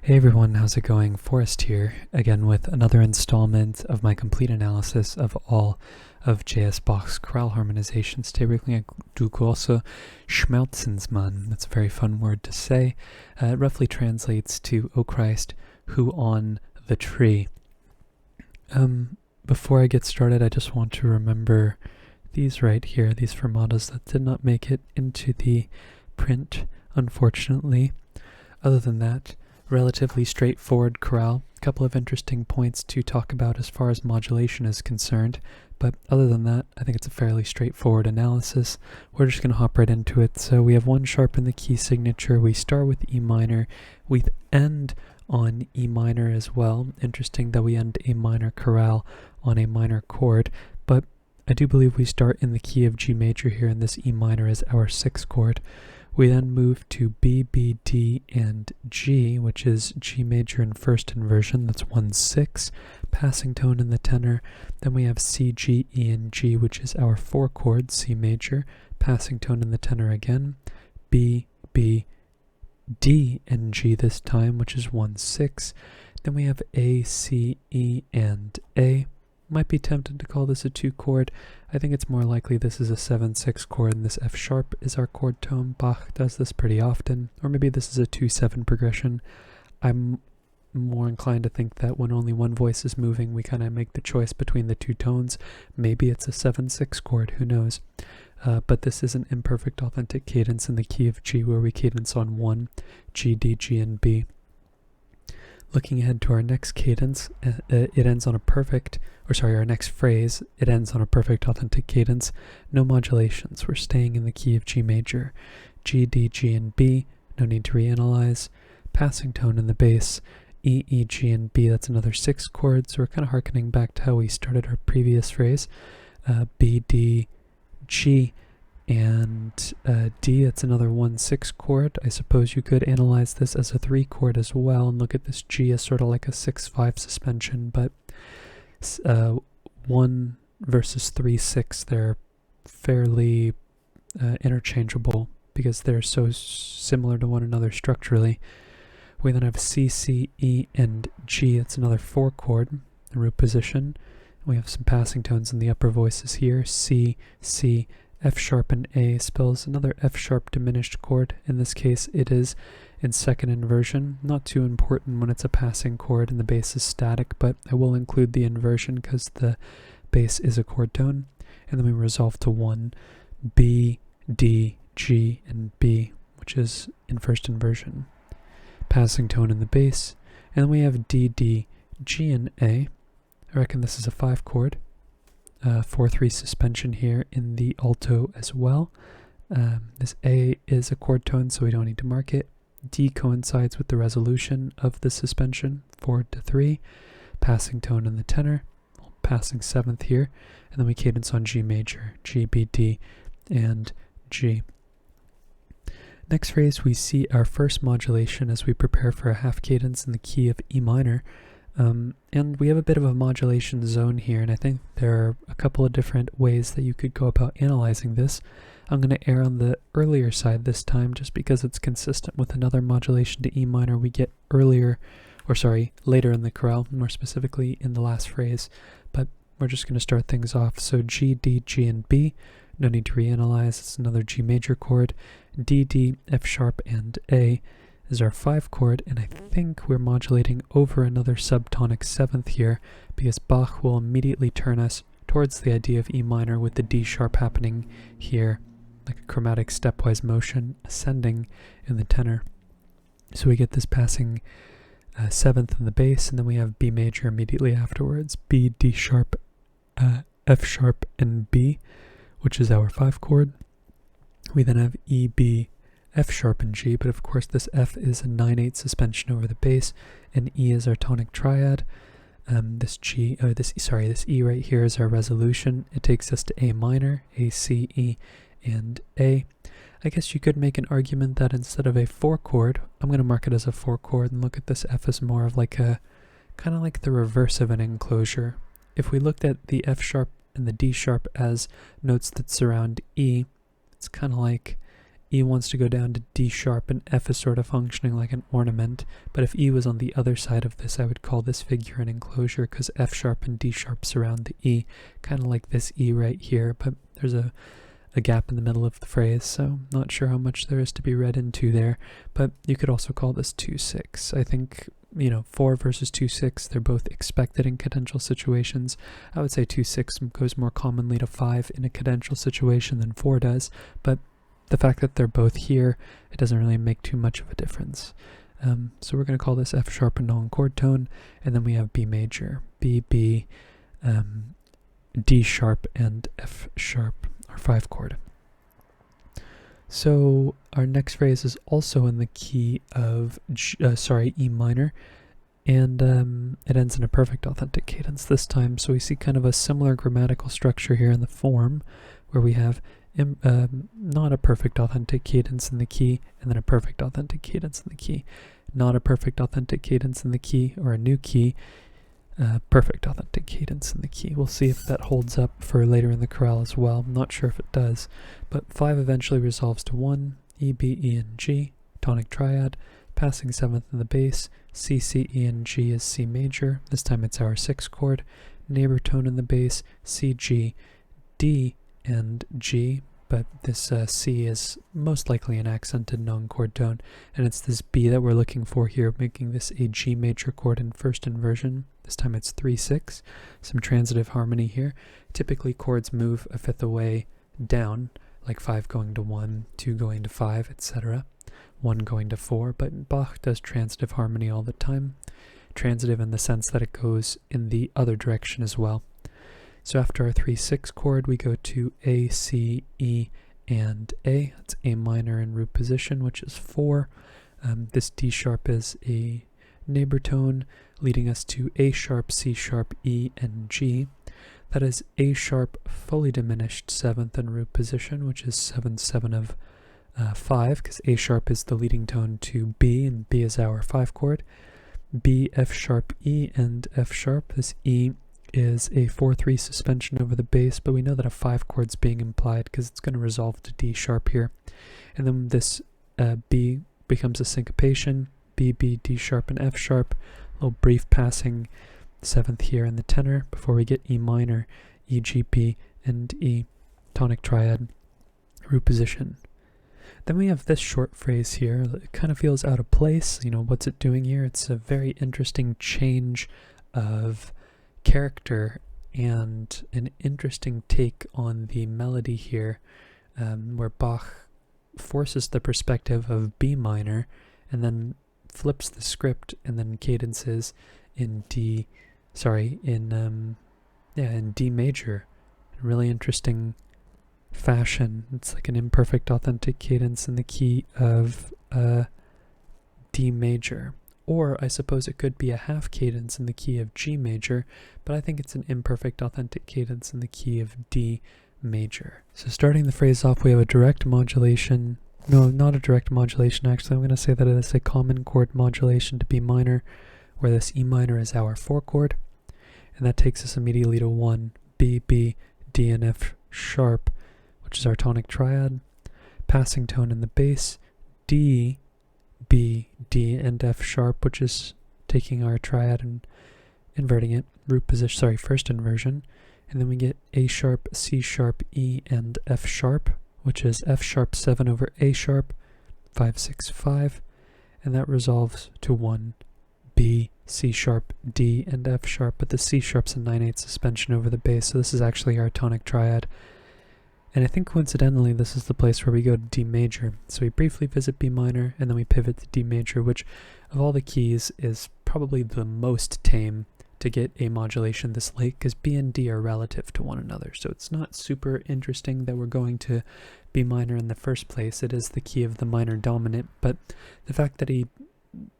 Hey everyone, how's it going? Forrest here, again with another installment of my complete analysis of all of J.S. Bach's chorale harmonizations. Today we're looking at Du große Schmerzensmann. That's a very fun word to say. It roughly translates to, O Christ, who on the tree. Before I get started, I just want to remember these right here, these fermatas that did not make it into the print, unfortunately. Other than that, relatively straightforward chorale. A couple of interesting points to talk about as far as modulation is concerned, but other than that, I think it's a fairly straightforward analysis. We're just going to hop right into it. So we have one sharp in the key signature. We start with E minor. We end on E minor as well. Interesting that we end a minor chorale on a minor chord, but I do believe we start in the key of G major here, and this E minor is our 6th chord. We then move to B, B, D, and G, which is G major in first inversion. That's 1/6, passing tone in the tenor. Then we have C, G, E, and G, which is our 4 chord, C major, passing tone in the tenor again. B, B, D, and G this time, which is 1/6. Then we have A, C, E, and A. Might be tempted to call this a 2 chord. I think it's more likely this is a 7/6 chord and this F sharp is our chord tone. Bach does this pretty often. Or maybe this is a 2/7 progression. I'm more inclined to think that when only one voice is moving, we kind of make the choice between the 2 tones. Maybe it's a 7/6 chord, who knows. But this is an imperfect authentic cadence in the key of G, where we cadence on 1, G, D, G, and B. Looking ahead to our next cadence, it ends on a perfect, our next phrase, it ends on a perfect authentic cadence. No modulations. We're staying in the key of G major. G, D, G, and B. No need to reanalyze. Passing tone in the bass. E, E, G, and B. That's another 6 chord. So we're kind of hearkening back to how we started our previous phrase. B, D, G, and D, that's another 1/6 chord. I suppose you could analyze this as a 3 chord as well and look at this G as sort of like a 6/5 suspension, but 1 versus 3/6, they're fairly interchangeable because they're so similar to one another structurally. We then have C, C, E, and G. That's another 4 chord, root position. We have some passing tones in the upper voices here. C, C, F sharp, and A spells another F sharp diminished chord. In this case, it is in second inversion. Not too important when it's a passing chord and the bass is static, but I will include the inversion because the bass is a chord tone. And then we resolve to 1, B, D, G, and B, which is in first inversion. Passing tone in the bass. And then we have D, D, G, and A. I reckon this is a 5 chord. 4/3 suspension here in the alto as well. This A is a chord tone, so we don't need to mark it. D coincides with the resolution of the suspension, 4/3. Passing tone in the tenor, passing 7th here, and then we cadence on G major, G, B, D, and G. Next phrase, we see our first modulation as we prepare for a half cadence in the key of E minor. And we have a bit of a modulation zone here, and I think there are a couple of different ways that you could go about analyzing this. I'm going to err on the earlier side this time just because it's consistent with another modulation to E minor we get later in the chorale, more specifically in the last phrase. But we're just going to start things off. So G, D, G, and B. No need to reanalyze. It's another G major chord. D, D, F sharp, and A is our 5 chord, and I think we're modulating over another subtonic 7th here because Bach will immediately turn us towards the idea of E minor with the D sharp happening here, like a chromatic stepwise motion ascending in the tenor. So we get this passing 7th in the bass, and then we have B major immediately afterwards. B, D sharp, F sharp, and B, which is our 5 chord. We then have E, B, F sharp, and G, but of course this F is a 9/8 suspension over the bass, and E is our tonic triad. This E right here is our resolution. It takes us to A minor, A, C, E, and A. I guess you could make an argument that instead of a 4 chord, I'm going to mark it as a 4 chord and look at this F as more of like a, kind of like the reverse of an enclosure. If we looked at the F sharp and the D sharp as notes that surround E, it's kind of like E wants to go down to D sharp, and F is sort of functioning like an ornament. But if E was on the other side of this, I would call this figure an enclosure, because F sharp and D sharp surround the E, kind of like this E right here, but there's a gap in the middle of the phrase, so not sure how much there is to be read into there. But you could also call this 2-6. I think, 4 versus 2-6, they're both expected in cadential situations. I would say 2-6 goes more commonly to 5 in a cadential situation than 4 does, but the fact that they're both here, it doesn't really make too much of a difference. So we're going to call this F sharp a non-chord tone, and then we have B major, B, B, D sharp, and F sharp, our 5 chord. So our next phrase is also in the key of E minor, and it ends in a perfect authentic cadence this time. So we see kind of a similar grammatical structure here in the form, where we have not a perfect authentic cadence in the key, and then a perfect authentic cadence in the key. Not a perfect authentic cadence in the key, or a new key, perfect authentic cadence in the key. We'll see if that holds up for later in the chorale as well. I'm not sure if it does, but 5 eventually resolves to 1, E, B, E, and G, tonic triad, passing 7th in the bass, C, C, E, and G is C major. This time it's our 6th chord, neighbor tone in the bass, C, G, D, and G, but this C is most likely an accented non-chord tone, and it's this B that we're looking for here, making this a G major chord in first inversion. This time it's 3-6, some transitive harmony here. Typically chords move a fifth away down, like 5 going to 1, 2 going to 5, etc. 1 going to 4, but Bach does transitive harmony all the time. Transitive in the sense that it goes in the other direction as well. So after our 3-6 chord, we go to A, C, E, and A. That's A minor in root position, which is 4. This D sharp is a neighbor tone, leading us to A sharp, C sharp, E, and G. That is A sharp fully diminished 7th in root position, which is 7/7 of 5, because A sharp is the leading tone to B, and B is our 5 chord. B, F sharp, E, and F sharp. This E is a 4/3 suspension over the bass, but we know that a 5 chord's being implied because it's going to resolve to D sharp here. And then this B becomes a syncopation, B, B, D sharp, and F sharp. A little brief passing 7th here in the tenor before we get E minor, E, G, B, and E, tonic triad, root position. Then we have this short phrase here. It kind of feels out of place. What's it doing here? It's a very interesting change of character and an interesting take on the melody here, where Bach forces the perspective of B minor and then flips the script and then cadences in D major. Really interesting fashion. It's like an imperfect authentic cadence in the key of D major. Or I suppose it could be a half cadence in the key of G major, but I think it's an imperfect authentic cadence in the key of D major. So starting the phrase off, we have a direct modulation. No, not a direct modulation actually. I'm going to say that it is a common chord modulation to B minor, where this E minor is our 4 chord, and that takes us immediately to 1, B, B, D, and F sharp, which is our tonic triad. Passing tone in the bass, D, B, D, and F sharp, which is taking our triad and inverting it, root position, first inversion. And then we get A sharp, C sharp, E, and F sharp, which is F sharp 7 over A sharp, 5/6/5, and that resolves to 1, B, C sharp, D, and F sharp, but the C sharp's a 9/8 suspension over the bass, so this is actually our tonic triad. And I think coincidentally this is the place where we go to D major. So we briefly visit B minor, and then we pivot to D major, which of all the keys is probably the most tame to get a modulation this late, because B and D are relative to one another. So it's not super interesting that we're going to B minor in the first place. It is the key of the minor dominant, but the fact that he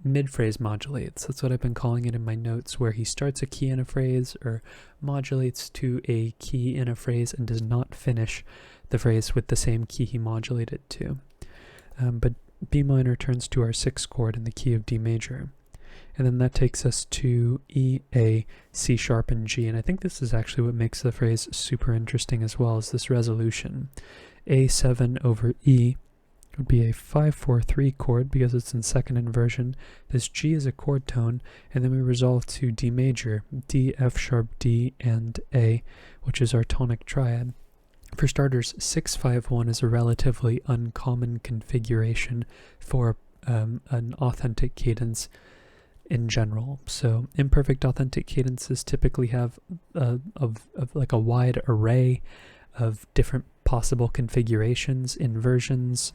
mid-phrase modulates, that's what I've been calling it in my notes, where he starts a key in a phrase or modulates to a key in a phrase and does not finish the phrase with the same key he modulated to. But B minor turns to our 6th chord in the key of D major. And then that takes us to E, A, C sharp, and G. And I think this is actually what makes the phrase super interesting as well, is this resolution. A7 over E, would be a 5-4-3 chord because it's in second inversion. This G is a chord tone, and then we resolve to D major, D, F sharp, D, and A, which is our tonic triad. For starters, 6-5-1 is a relatively uncommon configuration for an authentic cadence in general. So imperfect authentic cadences typically have like a wide array of different possible configurations, inversions,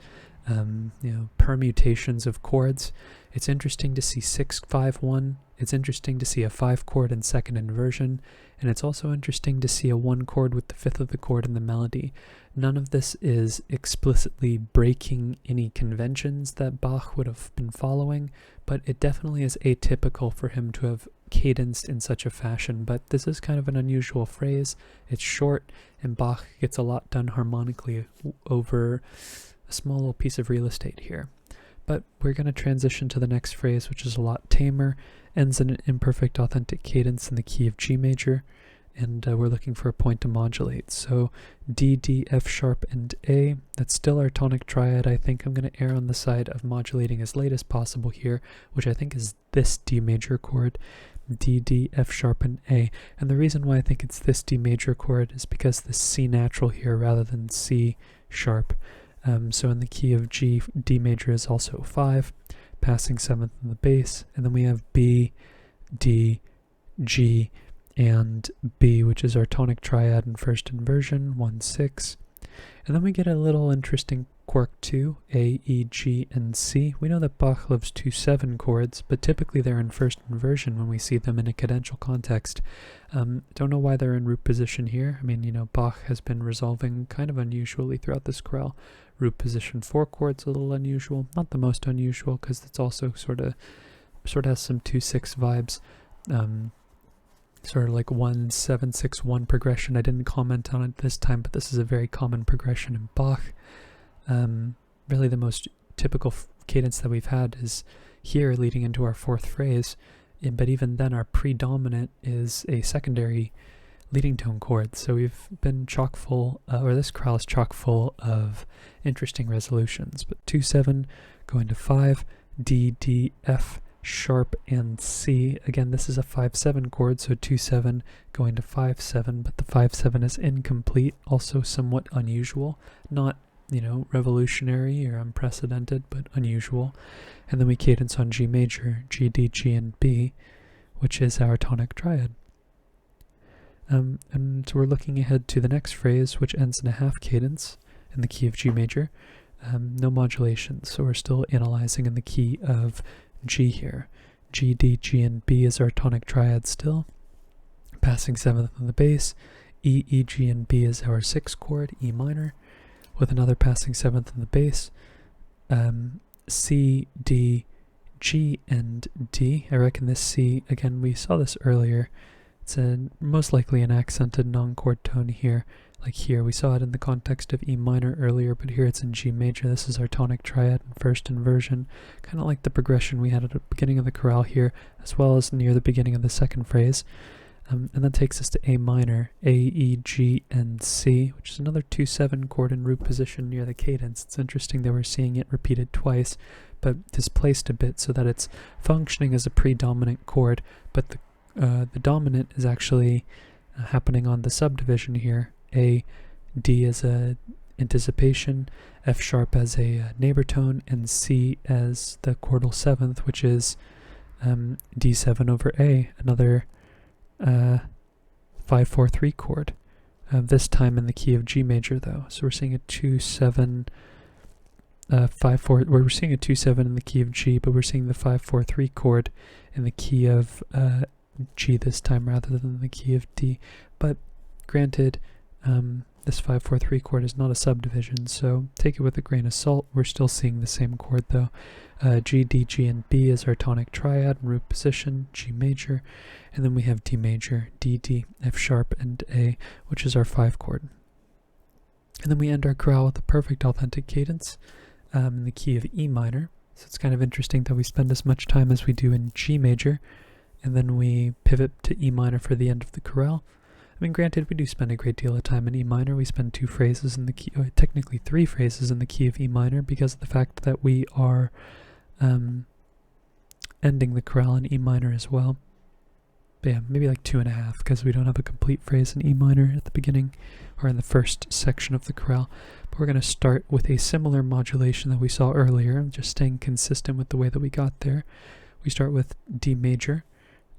permutations of chords. It's interesting to see 6-5-1. It's interesting to see a 5 chord in second inversion, and it's also interesting to see a 1 chord with the 5th of the chord in the melody. None of this is explicitly breaking any conventions that Bach would have been following, but it definitely is atypical for him to have cadenced in such a fashion. But this is kind of an unusual phrase. It's short, and Bach gets a lot done harmonically over a small little piece of real estate here. But we're going to transition to the next phrase, which is a lot tamer, ends in an imperfect authentic cadence in the key of G major, and we're looking for a point to modulate. So D, D, F sharp, and A. That's still our tonic triad. I think I'm going to err on the side of modulating as late as possible here, which I think is this D major chord. D, D, F sharp, and A. And the reason why I think it's this D major chord is because the C natural here rather than C sharp. So in the key of G, D major is also 5, passing 7th in the bass, and then we have B, D, G, and B, which is our tonic triad in first inversion, 1-6. And then we get a little interesting quirk too, A, E, G, and C. We know that Bach loves 2-7 chords, but typically they're in first inversion when we see them in a cadential context. Don't know why they're in root position here. I mean, Bach has been resolving kind of unusually throughout this chorale. Root position 4 chords a little unusual, not the most unusual because it's also sort of has some 2-6 vibes. Sort of like 1-7-6-1 progression. I didn't comment on it this time, but this is a very common progression in Bach. Really the most typical cadence that we've had is here leading into our 4th phrase, but even then our predominant is a secondary leading tone chord. So we've been chock full, or this chorale is chock full of interesting resolutions. But 2-7 going to 5, D, D, F, sharp, and C. Again, this is a 5-7 chord, so 2-7 going to 5-7, but the 5-7 is incomplete, also somewhat unusual. Not, revolutionary or unprecedented, but unusual. And then we cadence on G major, G, D, G, and B, which is our tonic triad. And so we're looking ahead to the next phrase, which ends in a half cadence in the key of G major. No modulation, so we're still analyzing in the key of G here. G, D, G, and B is our tonic triad still. Passing 7th on the bass. E, E, G, and B is our 6th chord, E minor, with another passing 7th on the bass. C, D, G, and D. I reckon this C, again, we saw this earlier. It's most likely an accented non-chord tone here. Like here, we saw it in the context of E minor earlier, but here it's in G major. This is our tonic triad in first inversion, kind of like the progression we had at the beginning of the chorale here, as well as near the beginning of the second phrase. And that takes us to A minor, A, E, G, and C, which is another 2-7 chord in root position near the cadence. It's interesting that we're seeing it repeated twice, but displaced a bit so that it's functioning as a predominant chord, but the dominant is actually happening on the subdivision here. A, D as a anticipation, F sharp as a neighbor tone, and C as the chordal 7th, which is D7 over A, another 5-4-3 chord. This time in the key of G major though. So we're seeing a 2-7, 5-4. We're seeing a 2-7 in the key of G, but we're seeing the 5-4-3 chord in the key of G this time rather than the key of D. But granted, this 5-4-3 chord is not a subdivision, so take it with a grain of salt. We're still seeing the same chord though. G, D, G, and B is our tonic triad in root position, G major, and then we have D major, D, D, F sharp, and A, which is our 5 chord. And then we end our chorale with a perfect authentic cadence in the key of E minor. So it's kind of interesting that we spend as much time as we do in G major, and then we pivot to E minor for the end of the chorale. I mean, granted, we do spend a great deal of time in E minor. We spend 2 phrases in the key, or technically 3 phrases in the key of E minor, because of the fact that we are ending the chorale in E minor as well. But yeah, maybe like 2.5, because we don't have a complete phrase in E minor at the beginning, or in the first section of the chorale. But we're going to start with a similar modulation that we saw earlier, just staying consistent with the way that we got there. We start with D major,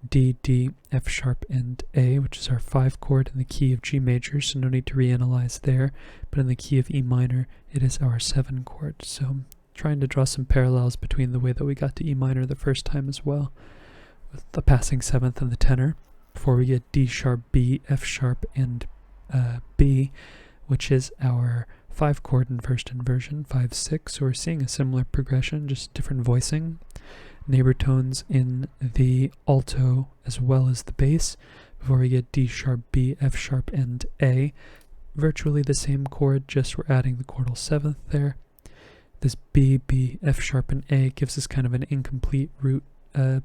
D, D, F sharp, and A, which is our 5 chord in the key of G major, so no need to reanalyze there. But in the key of E minor, it is our 7 chord. So I'm trying to draw some parallels between the way that we got to E minor the first time as well, with the passing 7th and the tenor, before we get D sharp, B, F sharp, and B, which is our 5 chord in first inversion, 5, 6. So we're seeing a similar progression, just different voicing. Neighbor tones in the alto as well as the bass, before we get D sharp, B, F sharp, and A. Virtually the same chord, just we're adding the chordal 7th there. This B, B, F sharp, and A gives us kind of an incomplete root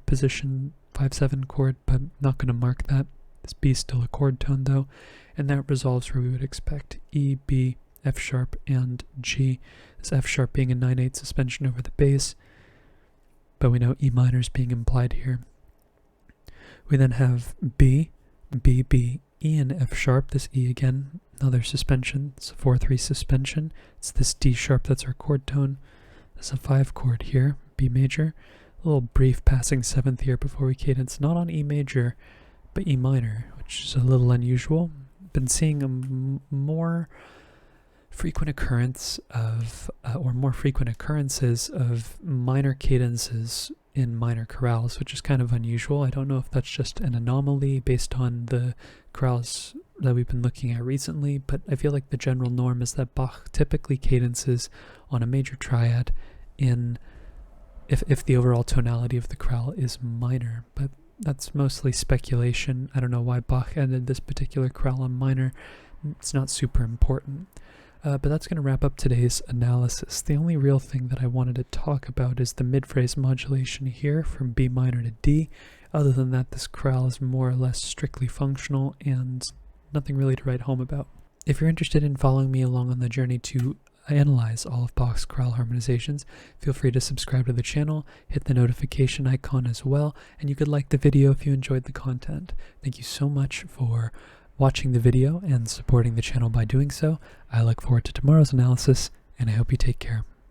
position 5-7 chord, but not going to mark that. This B is still a chord tone though, and that resolves where we would expect E, B, F sharp, and G. This F sharp being a 9/8 suspension over the bass, but we know E minor is being implied here. We then have B, B, B, E, and F sharp. This E again, another suspension. It's a 4/3 suspension. It's this D sharp that's our chord tone. There's a 5 chord here, B major. A little brief passing 7th here before we cadence, not on E major, but E minor, which is a little unusual. Been seeing a more frequent occurrence of, or more frequent occurrences of minor cadences in minor chorales, which is kind of unusual. I don't know if that's just an anomaly based on the chorales that we've been looking at recently, but I feel like the general norm is that Bach typically cadences on a major triad in if the overall tonality of the chorale is minor, but that's mostly speculation. I don't know why Bach ended this particular chorale on minor. It's not super important. But that's going to wrap up today's analysis. The only real thing that I wanted to talk about is the mid-phrase modulation here from B minor to D. Other than that, this chorale is more or less strictly functional and nothing really to write home about. If you're interested in following me along on the journey to analyze all of Bach's chorale harmonizations, feel free to subscribe to the channel, hit the notification icon as well, and you could like the video if you enjoyed the content. Thank you so much for watching the video and supporting the channel by doing so. I look forward to tomorrow's analysis, and I hope you take care.